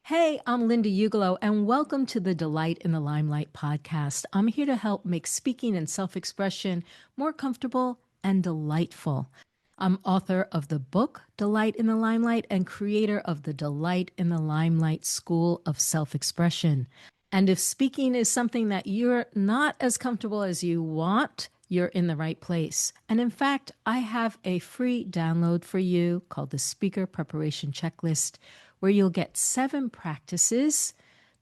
Hey, I'm Linda Ugelow, and welcome to the Delight in the Limelight podcast. I'm here to help make speaking and self expression more comfortable and delightful. I'm author of the book Delight in the Limelight and creator of the Delight in the Limelight School of Self Expression. And if speaking is something that you're not as comfortable as you want, you're in the right place. And in fact, I have a free download for you called the Speaker Preparation Checklist, where you'll get 7 practices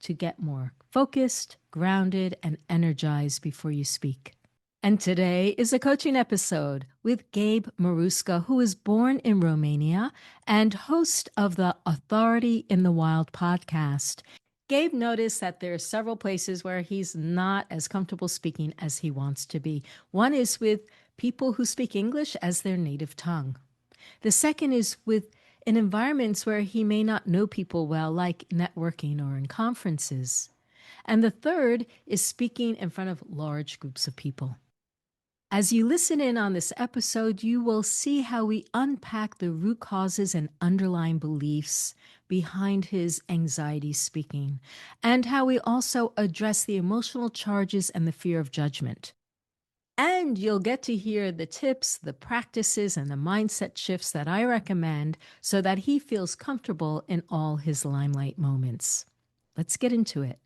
to get more focused, grounded, and energized before you speak. And today is a coaching episode with Gabe Marusca, who is born in Romania and host of the Authority in the Wild podcast. Gabe noticed that there are several places where he's not as comfortable speaking as he wants to be. One is with people who speak English as their native tongue. The second is in environments where he may not know people well, like networking or in conferences. And the third is speaking in front of large groups of people. As you listen in on this episode, you will see how we unpack the root causes and underlying beliefs behind his anxiety speaking, and how we also address the emotional charges and the fear of judgment. And you'll get to hear the tips, the practices, and the mindset shifts that I recommend so that he feels comfortable in all his limelight moments. Let's get into it.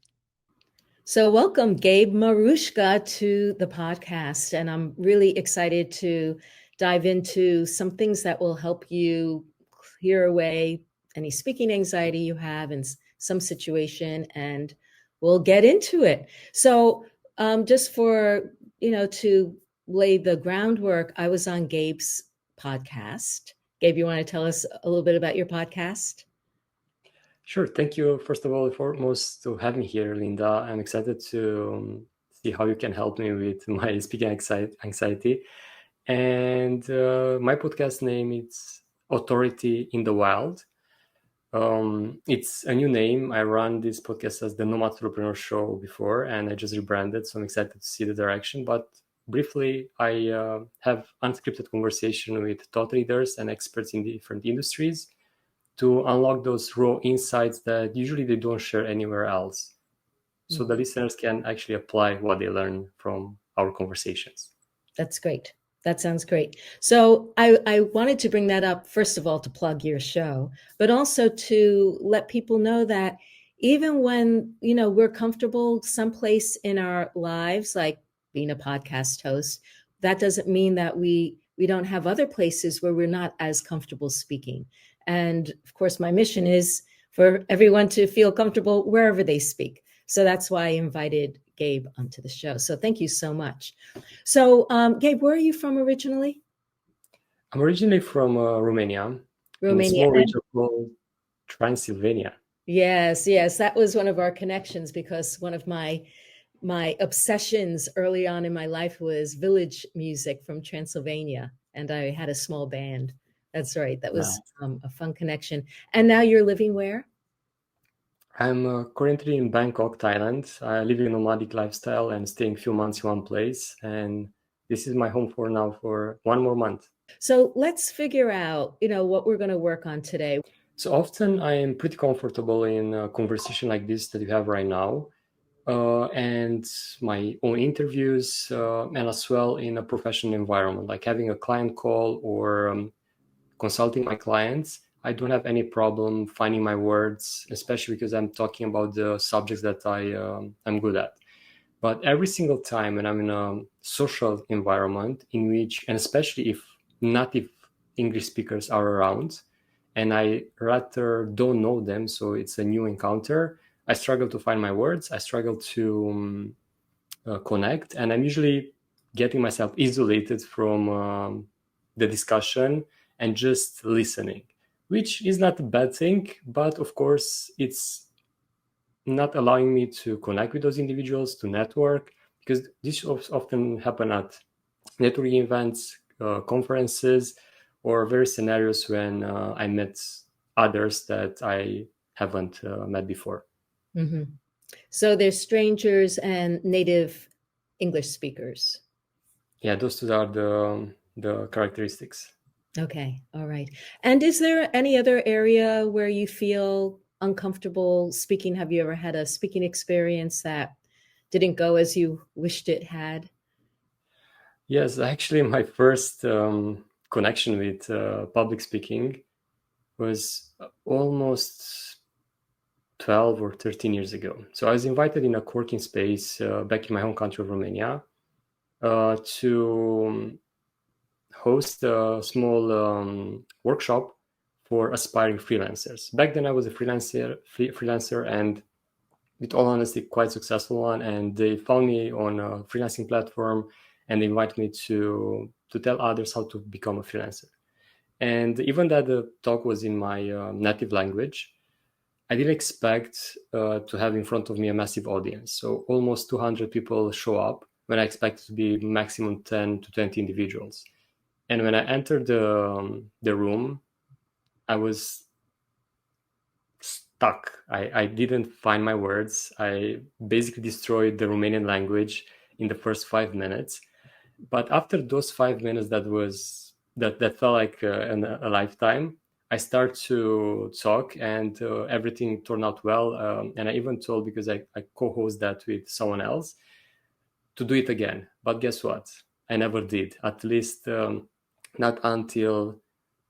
So welcome, Gabe Marusca, to the podcast. And I'm really excited to dive into some things that will help you clear away any speaking anxiety you have in some situation, and we'll get into it. So just for, to lay the groundwork, I was on Gabe's podcast. Gabe, you want to tell us a little bit about your podcast? Sure. Thank you, first of all, foremost, to have me here, Linda. I'm excited to see how you can help me with my speaking anxiety. And my podcast name is Authority in the Wild. It's a new name. I ran this podcast as the Nomad Entrepreneur Show before, and I just rebranded, so I'm excited to see the direction. But briefly, I have unscripted conversation with thought leaders and experts in different industries to unlock those raw insights that usually they don't share anywhere else. So the listeners can actually apply what they learn from our conversations. That's great. That sounds great. So I wanted to bring that up, first of all, to plug your show, but also to let people know that even when, we're comfortable someplace in our lives, like being a podcast host, that doesn't mean that we don't have other places where we're not as comfortable speaking. And of course, my mission is for everyone to feel comfortable wherever they speak. So that's why I invited Gabe onto the show. So thank you so much. So Gabe, where are you from originally? I'm originally from Romania. Romania. Small region called Transylvania. Yes. That was one of our connections, because one of my obsessions early on in my life was village music from Transylvania. And I had a small band. That's right. That was a fun connection. And now you're living where? I'm currently in Bangkok, Thailand. I live in a nomadic lifestyle and staying a few months in one place. And this is my home for now for 1 more month. So let's figure out, what we're going to work on today. So often I am pretty comfortable in a conversation like this that you have right now. And my own interviews, and as well in a professional environment, like having a client call or consulting my clients. I don't have any problem finding my words, especially because I'm talking about the subjects that I'm good at. But every single time when I'm in a social environment in which, and especially if native English speakers are around, and I rather don't know them, so it's a new encounter, I struggle to find my words. I struggle to connect, and I'm usually getting myself isolated from the discussion and just listening, which is not a bad thing, but of course it's not allowing me to connect with those individuals, to network, because this often happen at networking events, conferences, or various scenarios when I met others that I haven't met before. Mm-hmm. So there's strangers and native English speakers. Yeah, those two are the characteristics. Okay. All right. And is there any other area where you feel uncomfortable speaking? Have you ever had a speaking experience that didn't go as you wished it had? Yes, actually, my first connection with public speaking was almost 12 or 13 years ago. So I was invited in a co-working space back in my home country of Romania to host a small workshop for aspiring freelancers. Back then I was a freelancer and with all honesty, quite successful one. And they found me on a freelancing platform and they invited me to tell others how to become a freelancer. And even that the talk was in my native language, I didn't expect to have in front of me a massive audience. So almost 200 people show up when I expected to be maximum 10 to 20 individuals. And when I entered the room, I was stuck. I didn't find my words. I basically destroyed the Romanian language in the first 5 minutes. But after those 5 minutes, that felt like a lifetime. I started to talk, and everything turned out well. And I even told, because I co-host that with someone else, to do it again. But guess what? I never did. At least not until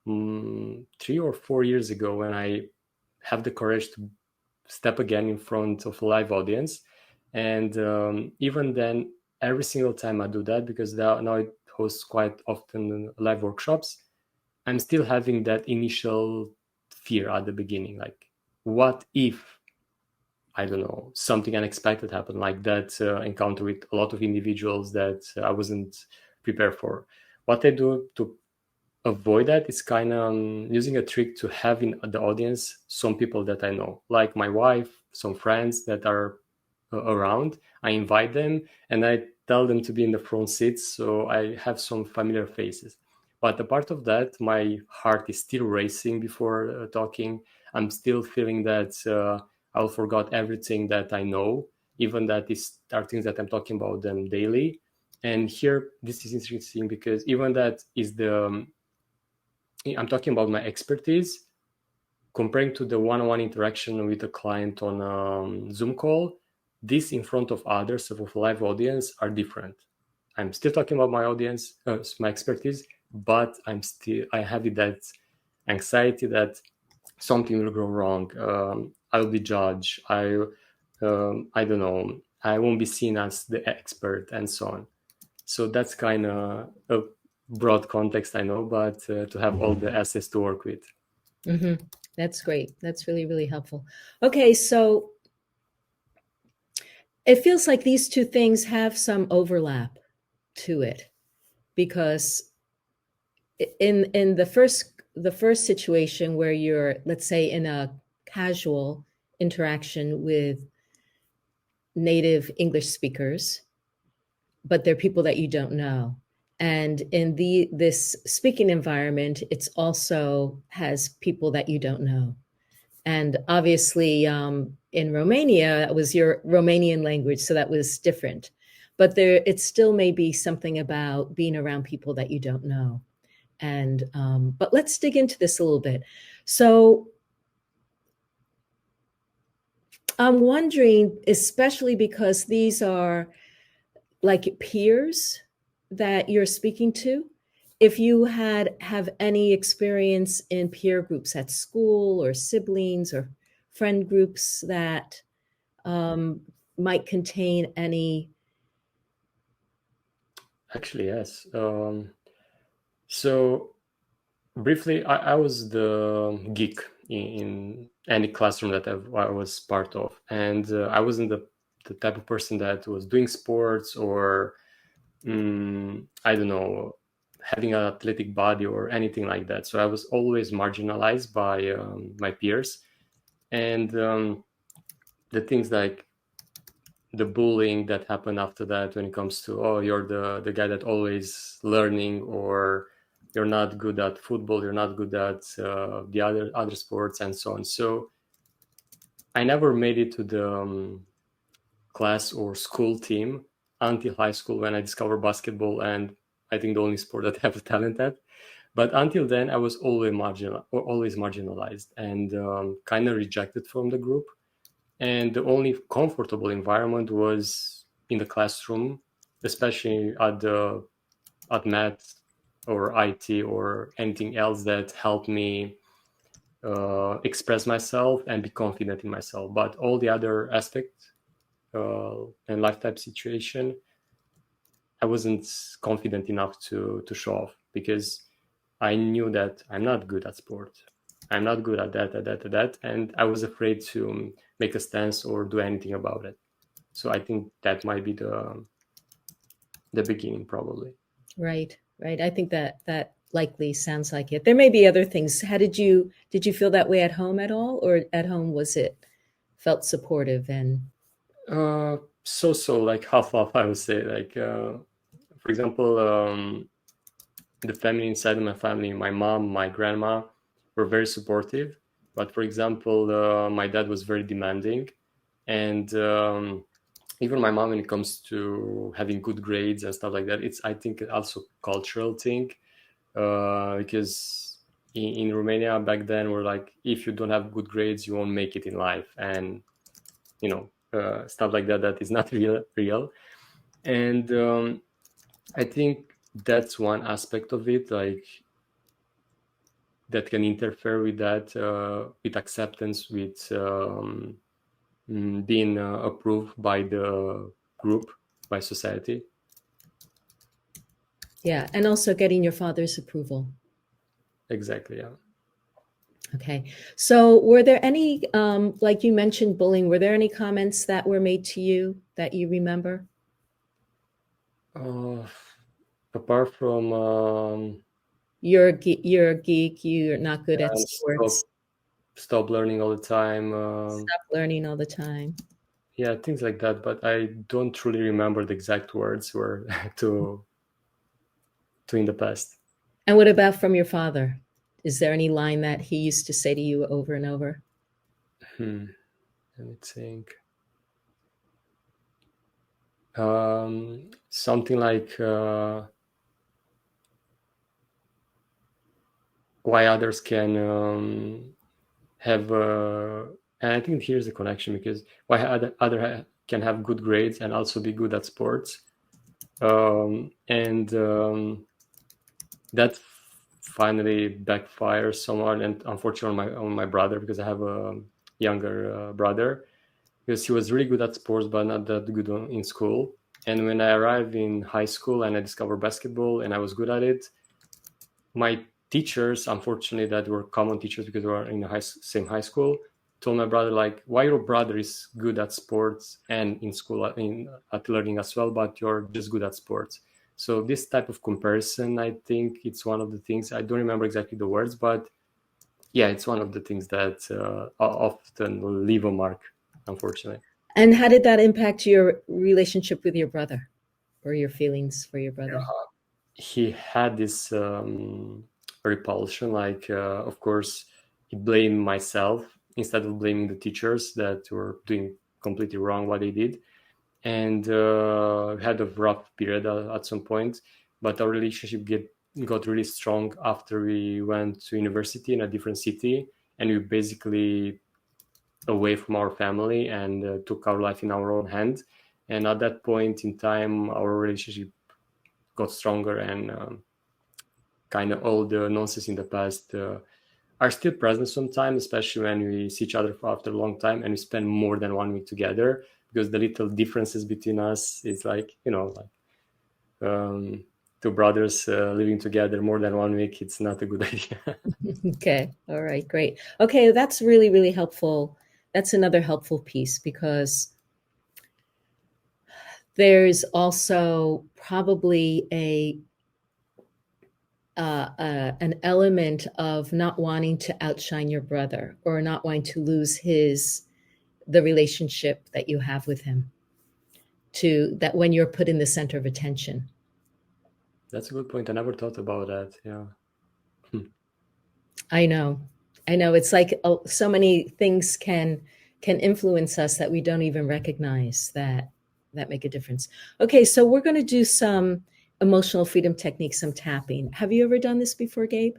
3 or 4 years ago, when I have the courage to step again in front of a live audience. And even then, every single time I do that, because now I host quite often live workshops, I'm still having that initial fear at the beginning. Like, what if, I don't know, something unexpected happened, like that encounter with a lot of individuals that I wasn't prepared for? What I do to avoid that is kind of using a trick to have in the audience some people that I know, like my wife, some friends that are around. I invite them and I tell them to be in the front seats, so I have some familiar faces. But apart of that, my heart is still racing before talking. I'm still feeling that I'll forgot everything that I know, even that are things that I'm talking about them daily. And here, this is interesting because even that is I'm talking about my expertise, comparing to the one-on-one interaction with a client on a Zoom call. This in front of others, of a live audience, are different. I'm still talking about my audience, my expertise, but I have that anxiety that something will go wrong. I'll be judged. I don't know. I won't be seen as the expert, and so on. So that's kind of a broad context, I know, but to have all the assets to work with. Mm-hmm. That's great. That's really, really helpful. Okay, so it feels like these two things have some overlap to it, because in the first situation where you're, let's say, in a casual interaction with native English speakers, but they're people that you don't know. And in this speaking environment, it's also has people that you don't know. And obviously, in Romania, that was your Romanian language, so that was different. But it still may be something about being around people that you don't know. And but let's dig into this a little bit. So I'm wondering, especially because these are like peers that you're speaking to, if you have any experience in peer groups at school, or siblings or friend groups that might contain any. Actually, yes. So briefly, I was the geek in any classroom that I was part of, and I wasn't the type of person that was doing sports or I don't know, having an athletic body or anything like that. So I was always marginalized by my peers, and the things like the bullying that happened after that, when it comes to, oh, you're the guy that always learning, or you're not good at football, you're not good at the other sports, and so on. So I never made it to the class or school team until high school, when I discovered basketball, and I think the only sport that I have a talent at. But until then, I was always marginalized and kind of rejected from the group. And the only comfortable environment was in the classroom, especially at math or IT or anything else that helped me express myself and be confident in myself. But all the other aspects and life type situation, I wasn't confident enough to show off, because I knew that I'm not good at sport. I'm not good at that, and I was afraid to make a stance or do anything about it. So I think that might be the beginning, probably. Right. I think that likely sounds like it. There may be other things. Did you feel that way at home at all, or at home was it felt supportive and So like half, I would say. Like for example, the family inside of my family, my mom, my grandma, were very supportive. But for example, my dad was very demanding, and even my mom, when it comes to having good grades and stuff like that, it's, I think, also cultural thing, because in Romania back then, we're like, if you don't have good grades, you won't make it in life, and stuff like that. That is not real. And I think that's one aspect of it, like that can interfere with that, with acceptance, with being approved by the group, by society. yeah, and also getting your father's approval. Exactly, yeah. Okay. So were there any, like you mentioned bullying, were there any comments that were made to you that you remember? Apart from You're a geek, you're not good at stop, sports, stop learning all the time, stop learning all the time. yeah, things like that. But I don't truly remember the exact words were to in the past. And what about from your father? Is there any line that he used to say to you over and over? Let me think. Something like why others can have, and I think here's the connection, because why other can have good grades and also be good at sports, and that finally backfires somewhat, and unfortunately on my brother, because I have a younger brother, because he was really good at sports but not that good in school. And when I arrived in high school and I discovered basketball and I was good at it, my teachers, unfortunately, that were common teachers because we were in the same high school, told my brother, like, why your brother is good at sports and in school at learning as well, but you're just good at sports. So this type of comparison, I think it's one of the things, I don't remember exactly the words, but yeah, it's one of the things that often leave a mark, unfortunately. And how did that impact your relationship with your brother, or your feelings for your brother? He had this repulsion, like of course he blamed myself instead of blaming the teachers that were doing completely wrong what they did, and had a rough period at some point. But our relationship got really strong after we went to university in a different city, and we basically away from our family and took our life in our own hand. And at that point in time, our relationship got stronger, and kind of all the nonsense in the past are still present sometimes, especially when we see each other for after a long time and we spend more than 1 week together, because the little differences between us is like, two brothers living together more than 1 week, it's not a good idea. Okay. All right. Great. Okay. That's really, really helpful. That's another helpful piece, because there's also probably an element of not wanting to outshine your brother, or not wanting to lose the relationship that you have with him, to that when you're put in the center of attention. That's a good point. I never thought about that. Yeah. I know. It's like so many things can influence us that we don't even recognize that make a difference. Okay, so we're going to do some emotional freedom technique, some tapping. Have you ever done this before, Gabe?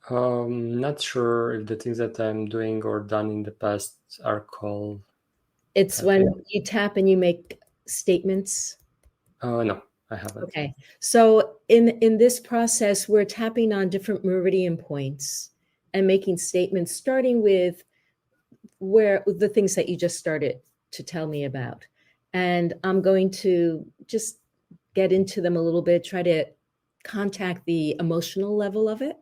Not sure if the things that I'm doing or done in the past are called It's tapping. when you tap and you make statements. No, I haven't. Okay. So in this process, we're tapping on different meridian points and making statements, starting with where the things that you just started to tell me about. And I'm going to just get into them a little bit, try to contact the emotional level of it.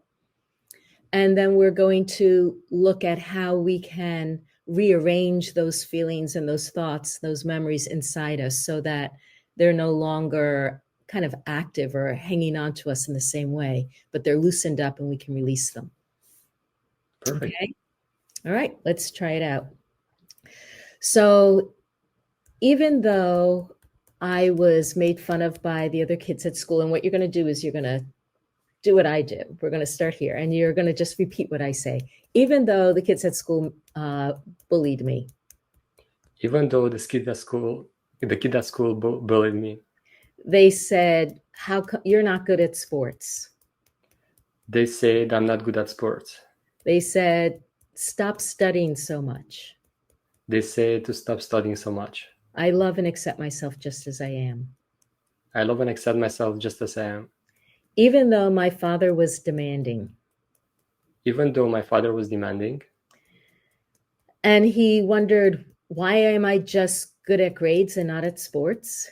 And then we're going to look at how we can rearrange those feelings and those thoughts, those memories inside us so that they're no longer kind of active or hanging on to us in the same way, but they're loosened up and we can release them. Perfect. Okay. All right, let's try it out. So even though I was made fun of by the other kids at school, and what you're going to do is you're going to do what I do. We're going to start here, and you're going to just repeat what I say. Even though the kids at school bullied me. Even though the kid at school bullied me. They said, you're not good at sports. They said I'm not good at sports. They said, stop studying so much. They say to stop studying so much. I love and accept myself just as I am. I love and accept myself just as I am. Even though my father was demanding. Even though my father was demanding. And he wondered, why am I just good at grades and not at sports?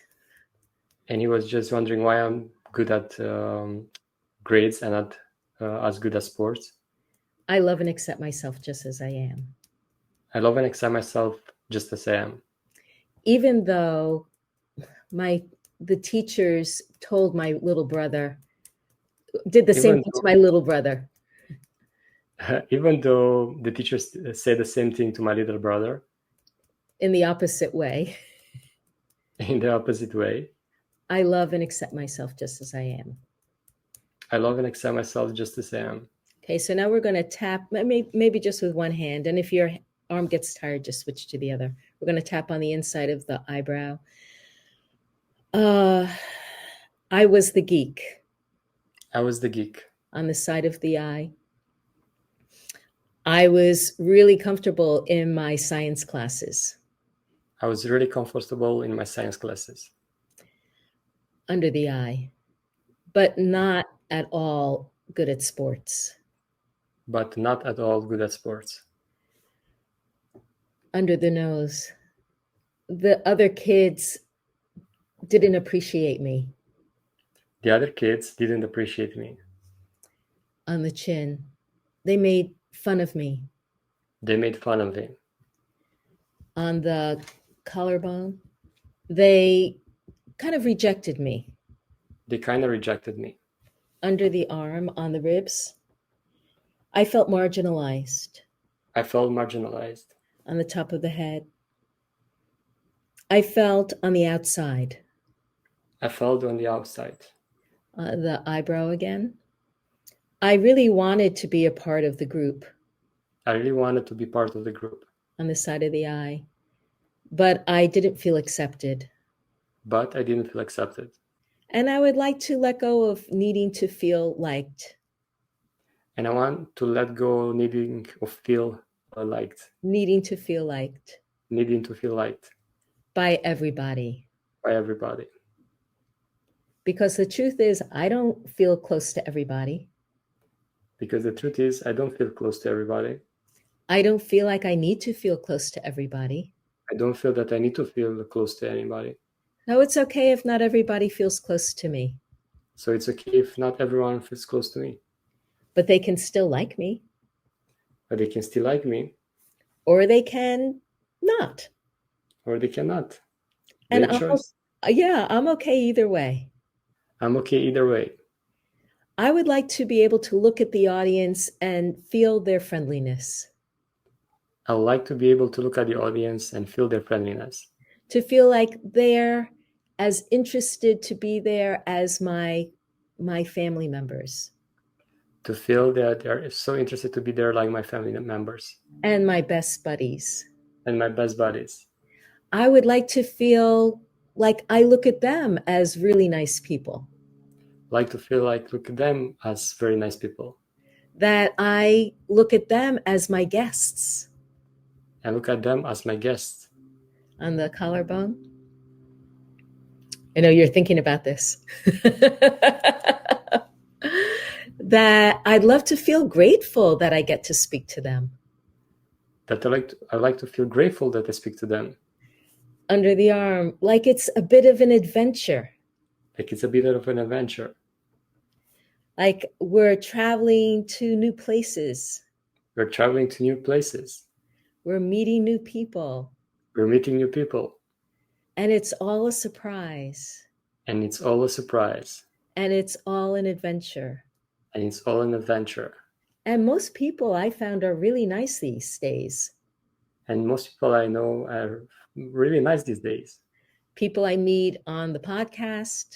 And he was just wondering why I'm good at grades and not as good at sports. I love and accept myself just as I am. I love and accept myself just as I am. Even though the teachers told my little brother, did the same thing to my little brother. Even though the teachers said the same thing to my little brother. In the opposite way. In the opposite way. I love and accept myself just as I am. I love and accept myself just as I am. Okay, so now we're going to tap, maybe just with one hand. And if your arm gets tired, just switch to the other. We're going to tap on the inside of the eyebrow. I was the geek. I was the geek. On the side of the eye. I was really comfortable in my science classes. I was really comfortable in my science classes. Under the eye, but not at all good at sports. But not at all good at sports. Under the nose. The other kids didn't appreciate me. The other kids didn't appreciate me. On the chin. They made fun of me. They made fun of me. On the collarbone. They kind of rejected me. They kind of rejected me. Under the arm, on the ribs. I felt marginalized. I felt marginalized. On the top of the head. I felt on the outside. I felt on the outside. The eyebrow again. I really wanted to be a part of the group. I really wanted to be part of the group. On the side of the eye. But I didn't feel accepted. But I didn't feel accepted. And I would like to let go of needing to feel liked. And I want to let go needing to feel liked. Needing to feel liked. Needing to feel liked. By everybody. By everybody. Because the truth is, I don't feel close to everybody. Because the truth is, I don't feel close to everybody. I don't feel like I need to feel close to everybody. I don't feel that I need to feel close to anybody. No, it's okay if not everybody feels close to me. So it's okay if not everyone feels close to me. But they can still like me. But they can still like me. Or they can not. Or they cannot. And I'm okay either way. I'm okay either way. I would like to be able to look at the audience and feel their friendliness. I would like to be able to look at the audience and feel their friendliness. To feel like they're as interested to be there as my family members. To feel that they're so interested to be there like my family members. And my best buddies. And my best buddies. I would like to feel like I look at them as really nice people, like to feel like look at them as very nice people, that I look at them as my guests. and look at them as my guests. On the collarbone. I know you're thinking about this. That I'd love to feel grateful that I get to speak to them. That I like to feel grateful that I speak to them. Under the arm, like it's a bit of an adventure. Like it's a bit of an adventure. Like we're traveling to new places. We're traveling to new places. We're meeting new people. We're meeting new people. And it's all a surprise. And it's all a surprise. And it's all an adventure. And it's all an adventure. And most people I found are really nice these days. And most people I know are really nice these days. People I meet on the podcast.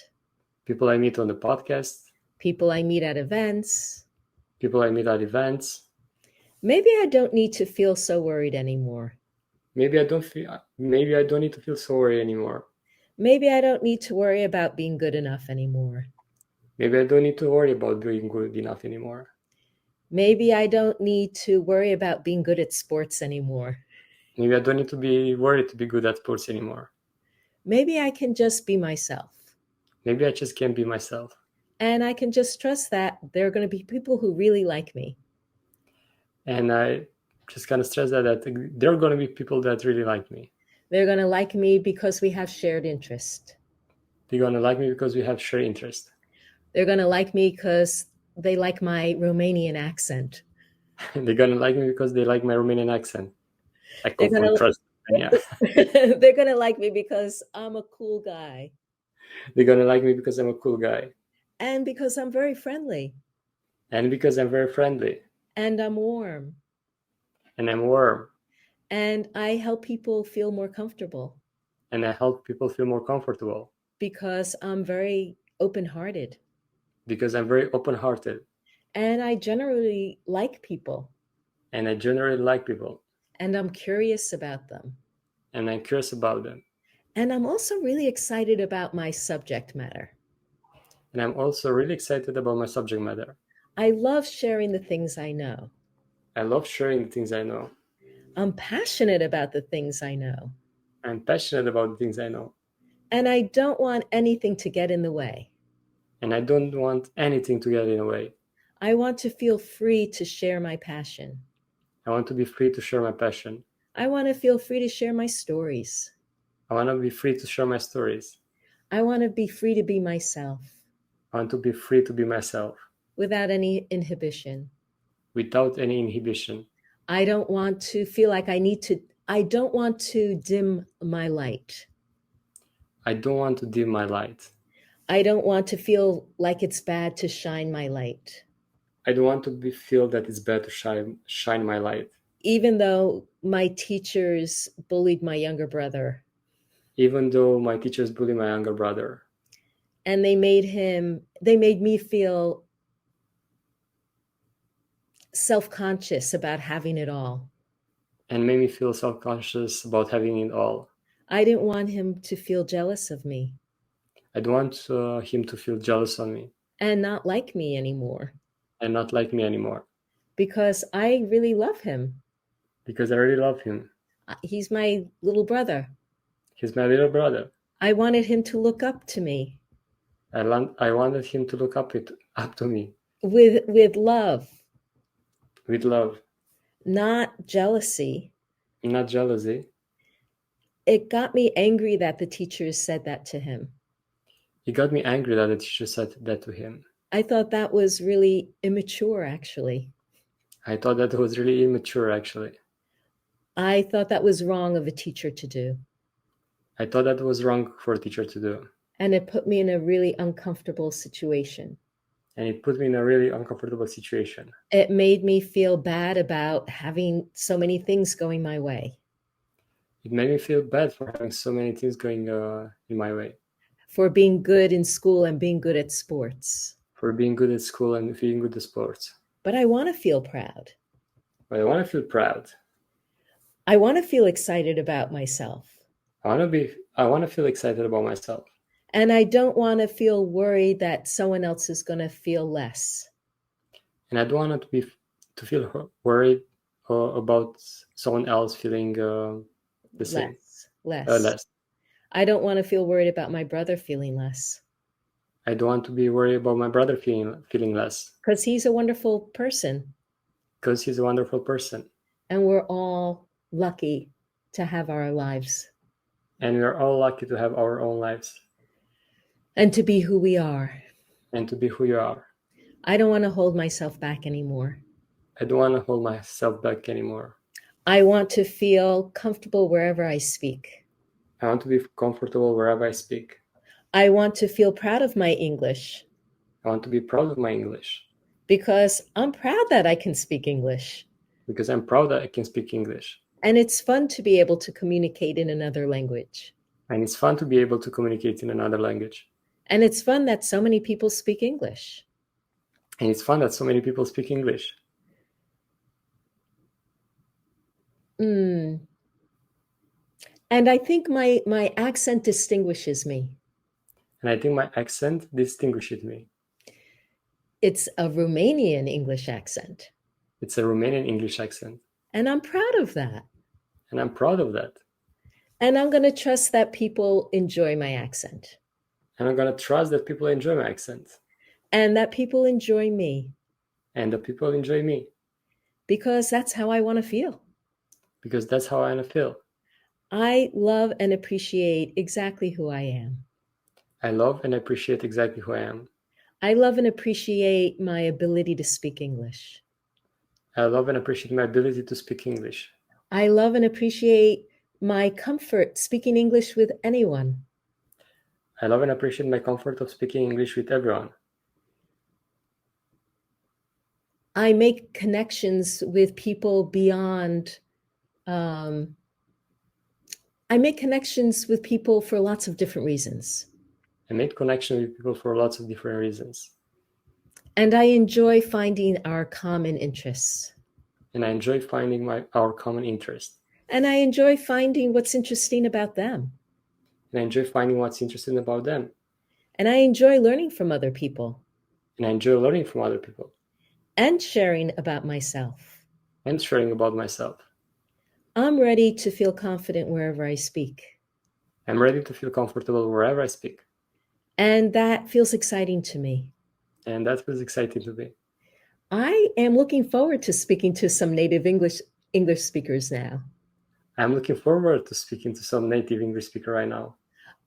People I meet on the podcast. People I meet at events. People I meet at events. Maybe I don't need to feel so worried anymore. Maybe I don't need to feel sorry anymore. Maybe I don't need to worry about being good enough anymore. Maybe I don't need to worry about being good enough anymore. Maybe I don't need to worry about being good at sports anymore. Maybe I don't need to be worried to be good at sports anymore. Maybe I can just be myself. Maybe I just can't be myself. And I can just trust that there are going to be people who really like me. And I just kind of stress that there are going to be people that really like me. They're going to like me because we have shared interest. They're going to like me because we have shared interest. They're going to like me because they like my Romanian accent. They're going to like me because they like my Romanian accent. I come from trust. Yeah. They're going to like me because I'm a cool guy. They're going to like me because I'm a cool guy. And because I'm very friendly. And because I'm very friendly. And I'm warm. And I'm warm. And I help people feel more comfortable. And I help people feel more comfortable. Because I'm very open-hearted. Because I'm very open-hearted. And I generally like people. And I generally like people. And I'm curious about them. And I'm curious about them. And I'm also really excited about my subject matter. And I'm also really excited about my subject matter. I love sharing the things I know. I love sharing the things I know. I'm passionate about the things I know. I'm passionate about the things I know. And I don't want anything to get in the way. And I don't want anything to get in the way. I want to feel free to share my passion. I want to be free to share my passion. I want to feel free to share my stories. I want to be free to share my stories. I want to be free to be myself. I want to be free to be myself. Without any inhibition. Without any inhibition. I don't want to feel like I don't want to dim my light. I don't want to dim my light. I don't want to feel like it's bad to shine my light. I don't want to feel that it's bad to shine my light. Even though my teachers bullied my younger brother. Even though my teachers bullied my younger brother. And they made me feel self-conscious about having it all. And made me feel self-conscious about having it all. I didn't want him to feel jealous of me. I don't want him to feel jealous of me. And not like me anymore. And not like me anymore. Because I really love him. Because I really love him. He's my little brother. He's my little brother. I wanted him to look up to me. I wanted him to look up to me. With love. With love. Not jealousy. Not jealousy. It got me angry that the teachers said that to him. It got me angry that the teacher said that to him. I thought that was really immature, actually. I thought that was really immature, actually. I thought that was wrong of a teacher to do. I thought that was wrong for a teacher to do. And it put me in a really uncomfortable situation. And it put me in a really uncomfortable situation. It made me feel bad about having so many things going my way. It made me feel bad for having so many things going in my way. For being good in school and being good at sports. For being good at school and being good at sports. But I want to feel proud. But I want to feel proud. I want to feel excited about myself. I want to feel excited about myself. And I don't want to feel worried that someone else is going to feel less. And I don't want to feel worried about someone else feeling the same, Less. less. I don't want to feel worried about my brother feeling less. I don't want to be worried about my brother feeling less. Because he's a wonderful person. Because he's a wonderful person. And we're all lucky to have our lives. And we are all lucky to have our own lives. And to be who we are. And to be who you are. I don't want to hold myself back anymore. I don't want to hold myself back anymore. I want to feel comfortable wherever I speak. I want to be comfortable wherever I speak. I want to feel proud of my English. I want to be proud of my English. Because I'm proud that I can speak English. Because I'm proud that I can speak English. And it's fun to be able to communicate in another language. And it's fun to be able to communicate in another language. And it's fun that so many people speak English. And it's fun that so many people speak English. And I think my accent distinguishes me. And I think my accent distinguishes me. It's a Romanian English accent. It's a Romanian English accent. And I'm proud of that. And I'm proud of that. And I'm going to trust that people enjoy my accent. And I'm going to trust that people enjoy my accent. And that people enjoy me. And that people enjoy me. Because that's how I want to feel. Because that's how I want to feel. I love and appreciate exactly who I am. I love and appreciate exactly who I am. I love and appreciate my ability to speak English. I love and appreciate my ability to speak English. I love and appreciate my comfort speaking English with anyone. I love and appreciate my comfort of speaking English with everyone. I make connections with people beyond. I make connections with people for lots of different reasons. I make connections with people for lots of different reasons. And I enjoy finding our common interests. And I enjoy finding our common interest. And I enjoy finding what's interesting about them. And I enjoy finding what's interesting about them. And I enjoy learning from other people. And I enjoy learning from other people. And sharing about myself. And sharing about myself. I'm ready to feel confident wherever I speak. I'm ready to feel comfortable wherever I speak. And that feels exciting to me. And that feels exciting to me. I am looking forward to speaking to some native English speakers now. I'm looking forward to speaking to some native English speaker right now.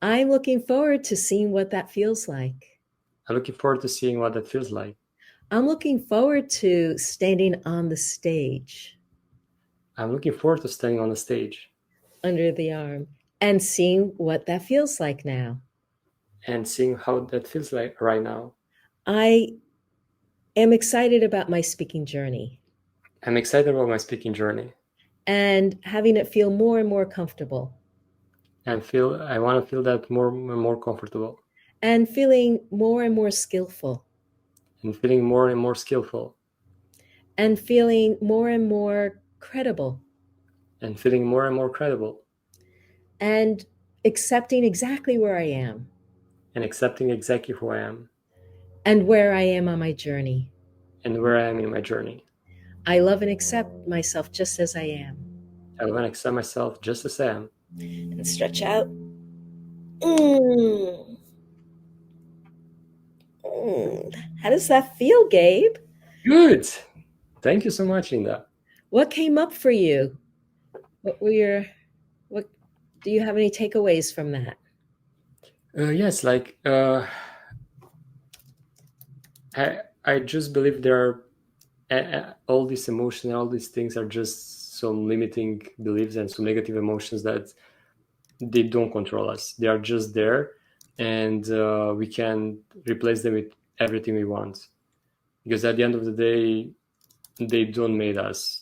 I'm looking forward to seeing what that feels like. I'm looking forward to seeing what that feels like. I'm looking forward to standing on the stage. I'm looking forward to standing on the stage. Under the arm. And seeing what that feels like now. And seeing how that feels like right now. I am excited about my speaking journey. I'm excited about my speaking journey. And having it feel more and more comfortable. And I want to feel that more and more comfortable. And feeling more and more skillful. And feeling more and more skillful. And feeling more and more credible. And feeling more and more credible. And accepting exactly where I am. And accepting exactly who I am. And where I am on my journey. And where I am in my journey. I love and accept myself just as I am. I love and accept myself just as I am. And stretch out. How does that feel, Gabe? Good. Thank you so much, Linda. What came up for you? What do you have any takeaways from that? Yes, like I just believe there are all these emotions and all these things are just some limiting beliefs and some negative emotions that they don't control us. They are just there, and we can replace them with everything we want. Because at the end of the day, they don't make us.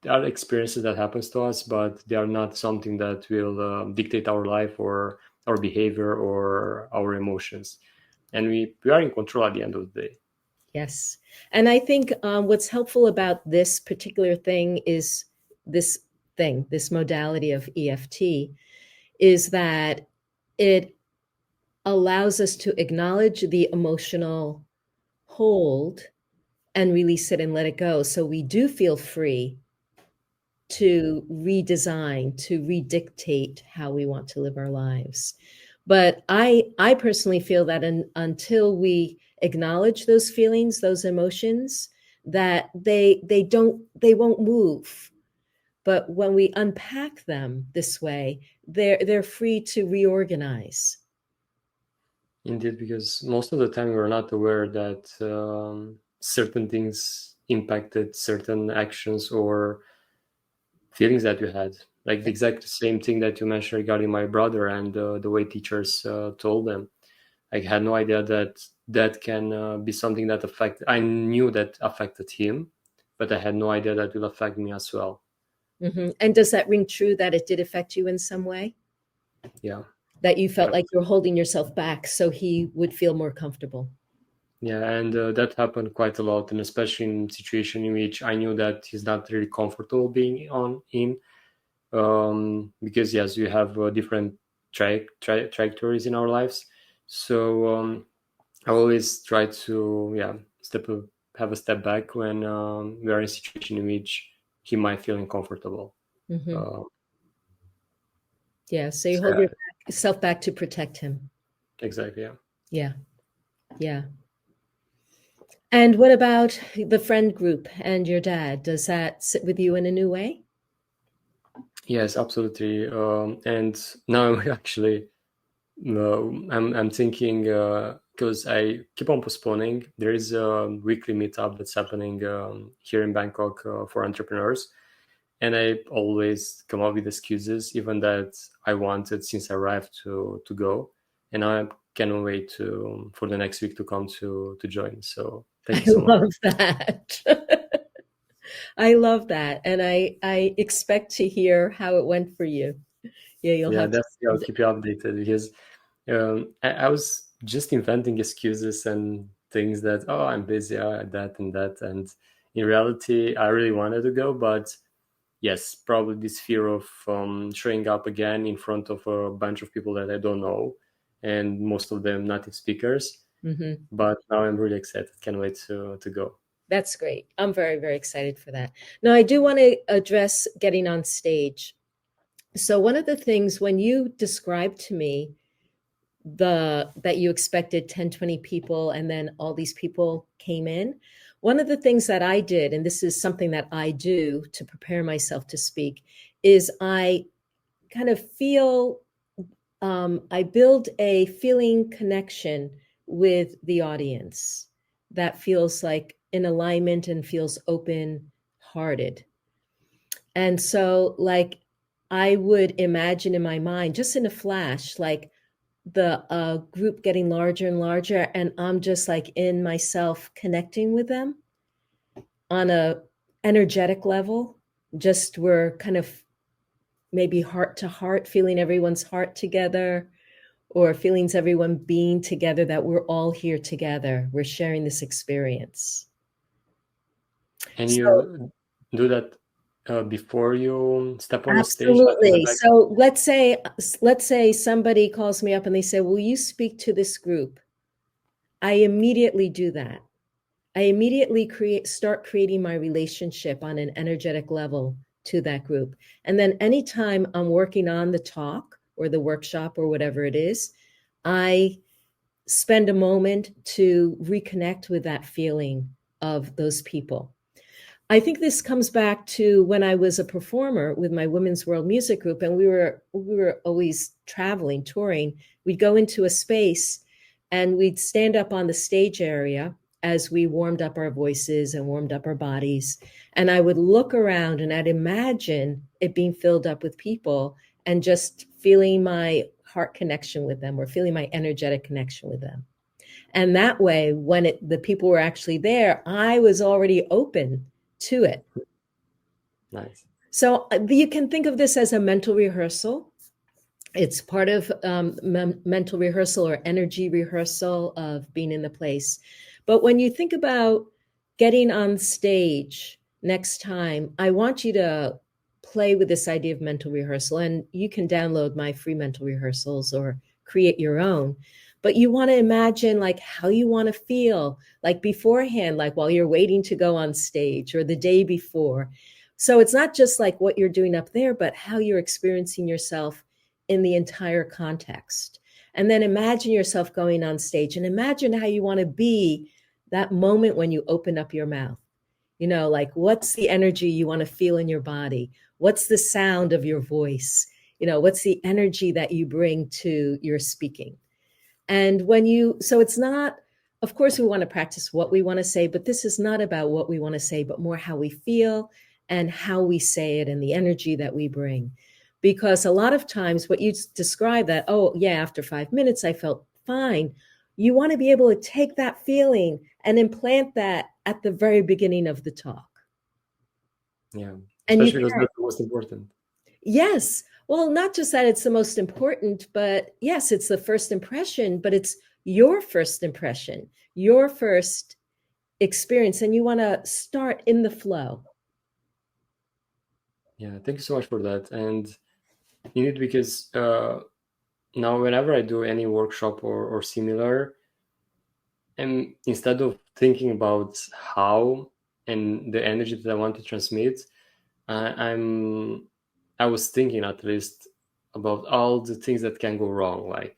They are experiences that happens to us, but they are not something that will dictate our life or our behavior or our emotions. And we are in control at the end of the day. Yes. And I think what's helpful about this particular thing is this modality of EFT is that it allows us to acknowledge the emotional hold and release it and let it go. So we do feel free to redesign, to redictate how we want to live our lives. But I personally feel that until we acknowledge those feelings, those emotions, that they won't move. But when we unpack them this way, they're free to reorganize. Indeed, because most of the time we're not aware that certain things impacted certain actions or feelings that you had. Like the exact same thing that you mentioned regarding my brother and the way teachers told them. I had no idea that that can be something that affect. I knew that affected him, but I had no idea that will affect me as well. And does that ring true that it did affect you in some way? Yeah. That you felt like you were holding yourself back so he would feel more comfortable? Yeah, and that happened quite a lot, and especially in situation in which I knew that he's not really comfortable being on in, because yes, you have different trajectories in our lives. So I always try to have a step back when we are in a situation in which he might feel uncomfortable. Uh, Yeah, so you so hold yeah, yourself back to protect him. exactly. Yeah. Yeah, yeah. And what about the friend group and your dad? Does that sit with you in a new way? Yes, absolutely. And now actually, no, I'm thinking because I keep on postponing. There is a weekly meetup that's happening here in Bangkok for entrepreneurs, and I always come up with excuses, even that I wanted since I arrived to go, and now I cannot wait to for the next week to come to join. So thank I you so much. love that. I love that. And I expect to hear how it went for you. Yeah, you'll Yeah, have to definitely. I'll keep you updated because I was just inventing excuses and things that, oh, I'm busy, that and that. And in reality, I really wanted to go, but yes, probably this fear of showing up again in front of a bunch of people that I don't know, and most of them native speakers. Mhm. But now I'm really excited. Can't wait to go. That's great. I'm very, very excited for that. Now, I do want to address getting on stage. So one of the things when you described to me that you expected 10, 20 people and then all these people came in, one of the things that I did, and this is something that I do to prepare myself to speak, is I kind of feel I build a feeling connection with the audience that feels like in alignment and feels open hearted. And so, like, I would imagine in my mind, just in a flash, like the group getting larger and larger, and I'm just like in myself connecting with them on a energetic level. Just we're kind of maybe heart to heart, feeling everyone's heart together, or feelings everyone being together, that we're all here together. We're sharing this experience. And So you do that before you step on the stage, absolutely. like So let's say somebody calls me up and they say, "Will you speak to this group?" I immediately do that. I immediately start creating my relationship on an energetic level to that group. And then anytime I'm working on the talk or the workshop or whatever it is, I spend a moment to reconnect with that feeling of those people. I think this comes back to when I was a performer with my Women's World Music Group, and we were always traveling, touring. We'd go into a space and we'd stand up on the stage area as we warmed up our voices and warmed up our bodies. And I would look around and I'd imagine it being filled up with people and just feeling my heart connection with them or feeling my energetic connection with them. And that way, when the people were actually there, I was already open to it. nice. So you can think of this as a mental rehearsal. It's part of mental rehearsal or energy rehearsal of being in the place. But when you think about getting on stage next time, I want you to play with this idea of mental rehearsal, and you can download my free mental rehearsals or create your own. But you want to imagine like how you want to feel like beforehand, like while you're waiting to go on stage or the day before. So it's not just like what you're doing up there, but how you're experiencing yourself in the entire context. And then imagine yourself going on stage and imagine how you want to be that moment when you open up your mouth. You know, like what's the energy you want to feel in your body? What's the sound of your voice? You know, what's the energy that you bring to your speaking? And so it's not, of course, we want to practice what we want to say, but this is not about what we want to say, but more how we feel and how we say it and the energy that we bring. Because a lot of times what you describe that, oh, yeah, after 5 minutes, I felt fine. You want to be able to take that feeling and implant that at the very beginning of the talk. Yeah, And especially because that's the most important. Yes. Well, not just that it's the most important, but yes, it's the first impression, but it's your first impression, your first experience, and you want to start in the flow. Yeah, thank you so much for that. And indeed, because now whenever I do any workshop or similar, and instead of thinking about how and the energy that I want to transmit, I was thinking at least about all the things that can go wrong, like,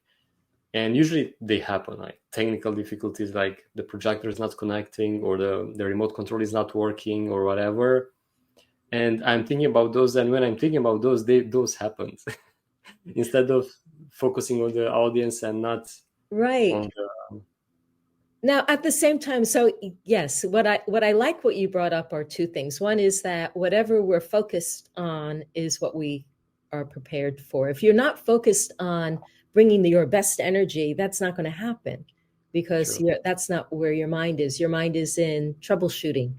and usually they happen, like technical difficulties, like the projector is not connecting or the remote control is not working or whatever. And I'm thinking about those, and when I'm thinking about those happen instead of focusing on the audience and not Right. on the. Now, at the same time, so yes, what I like what you brought up are two things. One is that whatever we're focused on is what we are prepared for. If you're not focused on bringing your best energy, that's not going to happen because Sure. that's not where your mind is. Your mind is in troubleshooting.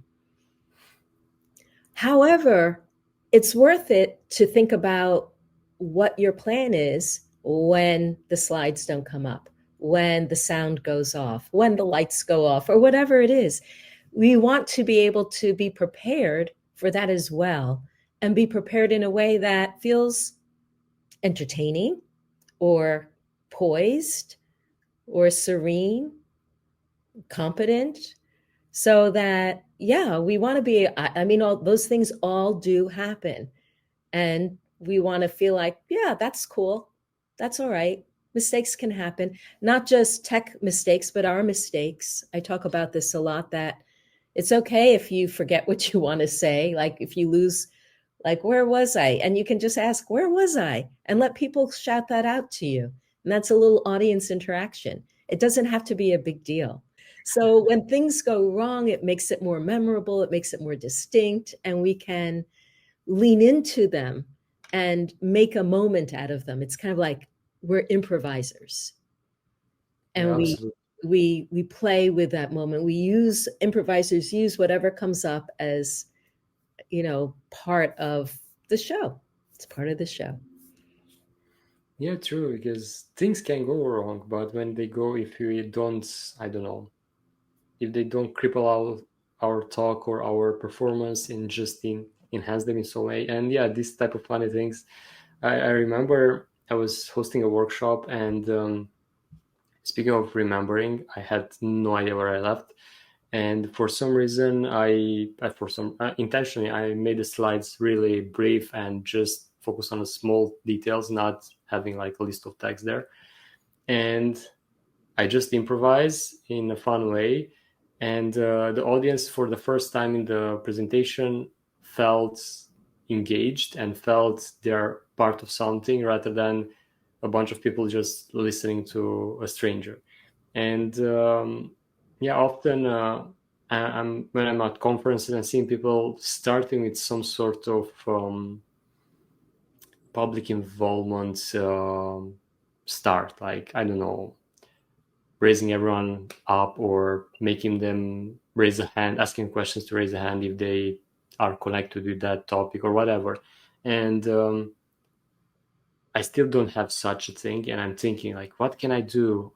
However, it's worth it to think about what your plan is when the slides don't come up, when the sound goes off, when the lights go off, or whatever it is. We want to be able to be prepared for that as well, and be prepared in a way that feels entertaining or poised or serene, competent, so that, yeah, we want to be, I mean, all those things all do happen. And we want to feel like, yeah, that's cool. That's all right. Mistakes can happen, not just tech mistakes, but our mistakes. I talk about this a lot, that it's okay if you forget what you want to say. Like if you lose, like, where was I? And you can just ask, where was I? And let people shout that out to you. And that's a little audience interaction. It doesn't have to be a big deal. So when things go wrong, it makes it more memorable, it makes it more distinct, and we can lean into them and make a moment out of them. It's kind of like we're improvisers, and Yeah, we absolutely. we play with that moment. Improvisers use whatever comes up as, part of the show. It's part of the show. Yeah, true, because things can go wrong, but when they go, if we don't, I don't know, if they don't cripple our talk or our performance and just enhance them in some way. And yeah, this type of funny things. I remember I was hosting a workshop, and speaking of remembering, I had no idea where I left. And for some reason, for some intentionally, I made the slides really brief and just focus on the small details, not having like a list of text there. And I just improvise in a fun way. And the audience, for the first time in the presentation, felt engaged and felt they're part of something rather than a bunch of people just listening to a stranger. And yeah, often I'm when I'm at conferences and seeing people starting with some sort of public involvement start, like, I don't know, raising everyone up or making them raise a hand, asking questions to raise a hand if they are connected with that topic or whatever. And I still don't have such a thing, and I'm thinking like, what can I do?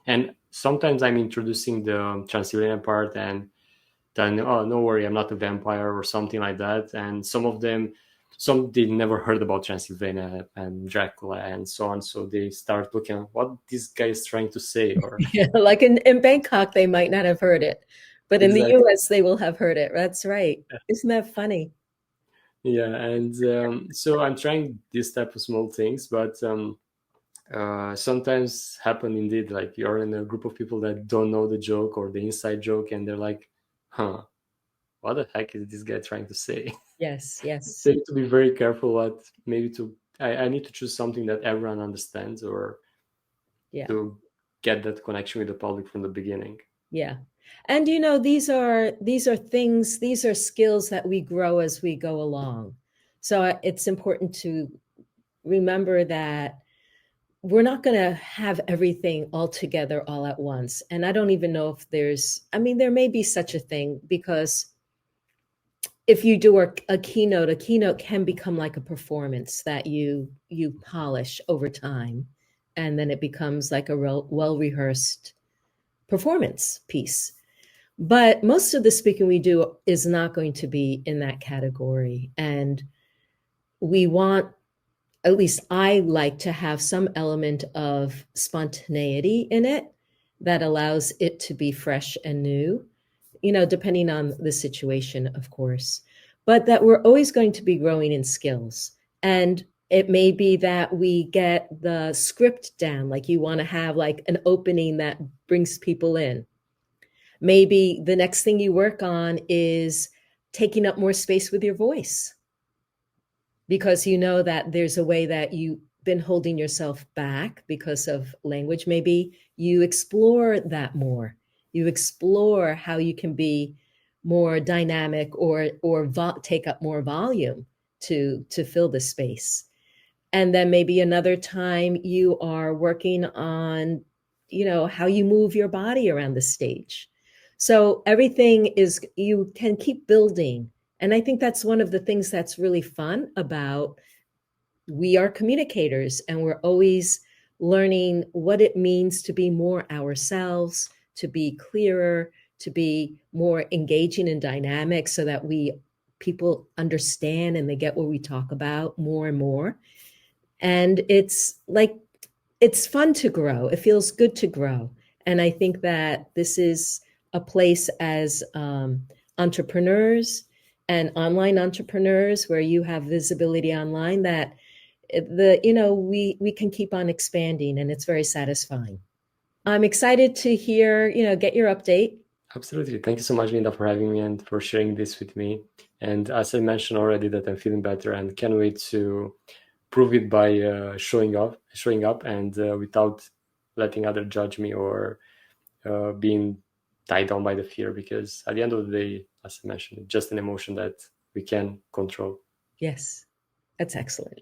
And sometimes I'm introducing the Transylvanian part, and then, oh, no worry, I'm not a vampire or something like that. And some of them some they never heard about Transylvania and Dracula and so on, so they start looking at what this guy is trying to say. Or Yeah, like in Bangkok, they might not have heard it, but in the exactly. US, they will have heard it. That's right. Isn't that funny? Yeah, and so I'm trying this type of small things, but sometimes happen indeed. Like you're in a group of people that don't know the joke or the inside joke, and they're like, "Huh, what the heck is this guy trying to say?" Yes, So yes. you need to be very careful. What maybe to I need to choose something that everyone understands, or Yeah, to get that connection with the public from the beginning. yeah. And these are things, these are skills that we grow as we go along. So it's important to remember that we're not going to have everything all together all at once. And I don't even know if I mean, there may be such a thing, because if you do a keynote can become like a performance that you polish over time, and then it becomes like a well rehearsed performance piece. But most of the speaking we do is not going to be in that category, and we want, at least I like to have some element of spontaneity in it that allows it to be fresh and new, depending on the situation, of course, but that we're always going to be growing in skills. And it may be that we get the script down, like you want to have like an opening that brings people in. Maybe the next thing you work on is taking up more space with your voice, because you know that there's a way that you've been holding yourself back because of language. Maybe you explore that more. You explore how you can be more dynamic, or take up more volume to fill the space. And then maybe another time you are working on, how you move your body around the stage. So everything is, you can keep building. And I think that's one of the things that's really fun about, we are communicators, and we're always learning what it means to be more ourselves, to be clearer, to be more engaging and dynamic, so that people understand and they get what we talk about more and more. And it's fun to grow. It feels good to grow. And I think that this is a place, as entrepreneurs and online entrepreneurs, where you have visibility online, that we can keep on expanding, and it's very satisfying. I'm excited to hear, get your update. Absolutely. Thank you so much, Linda, for having me and for sharing this with me. And as I mentioned already, that I'm feeling better and can't wait to prove it by showing up, and without letting others judge me, or being tied down by the fear. Because at the end of the day, as I mentioned, it's just an emotion that we can control. Yes, that's excellent.